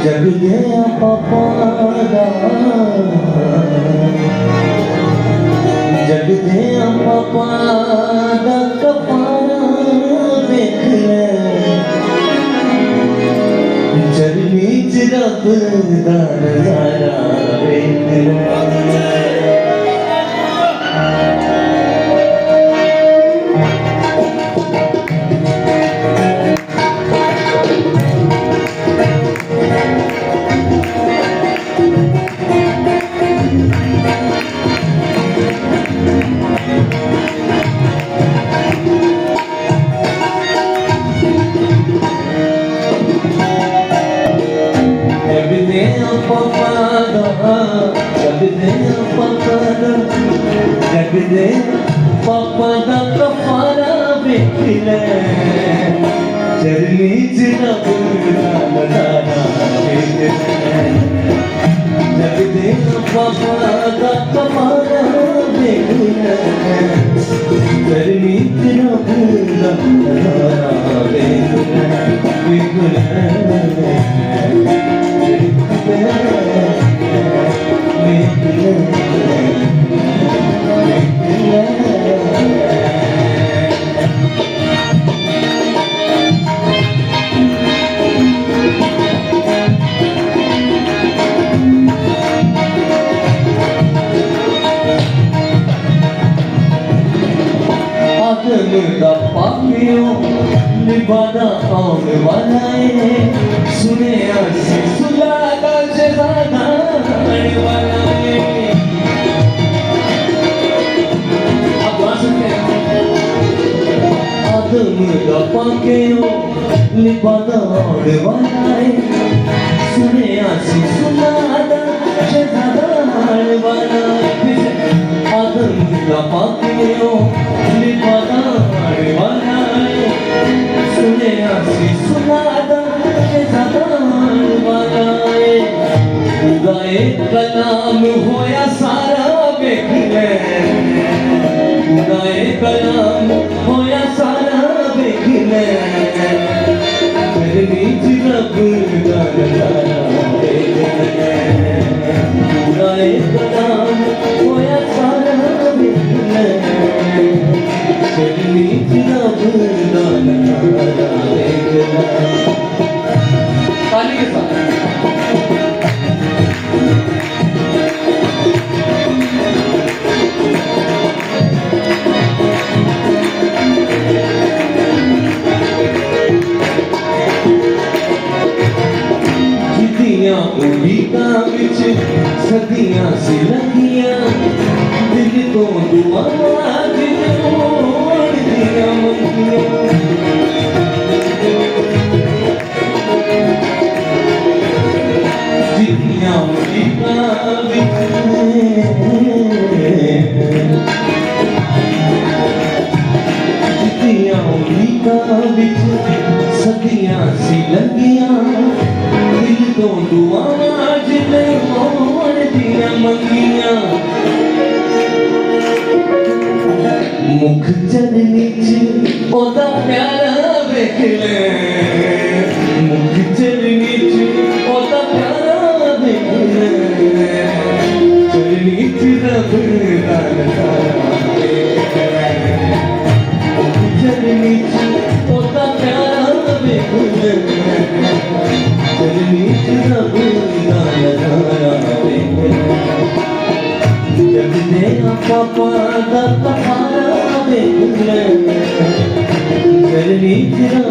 जग गया पापा दा जग गया पापा दा कपारा देख ले चरनी च रब दा नजारा देख ले जग दे पापा दा कफारा वेख ले चरनी च रब दा नजारा वेख ले जग दे पापा दा कफारा वेख ले चरनी च रब दा नजारा वेख ले दा पापियों निभाना आने वाला है सुने आसे सुलादा जज़ाना आने वाला है अब आ सकते हैं आदम दा पापियों निभाना आने वाला है सुने आसे सुलादा जज़ाना आने वाला है आदम दा पापियों निभाना सुने आसी सुनादा के ज़बान वाला खुदाए कलाम होया सारा वेख ले खुदाए कलाम होया सारा वेख ले चरनी च रब दा नजारा वेख ले खुदाए कलाम होया सारा वेख ले चरनी च रब दा नजारा वेख ले ताली के साथ जिदियां उड़ीदां विच सदियां सी लंघियां दिल तो दुआवां दियां मंगियां जिदियां उड़ीदां विच जिदियां उड़ीदां विच सदियां सी लंघियां दिल तो दुआवां जिन्ने होण दियां मंगियां मुख चरनी च ओदा प्यारा वेख ले मुख चरनी च ओदा प्यारा वेख ले चरनी च रब दा नजारा वेख ले मुख चरनी च ओदा प्यारा वेख ले चरनी च रब दा नजारा वेख ले जग दे पापा दा कफारा वेख ले चरनी च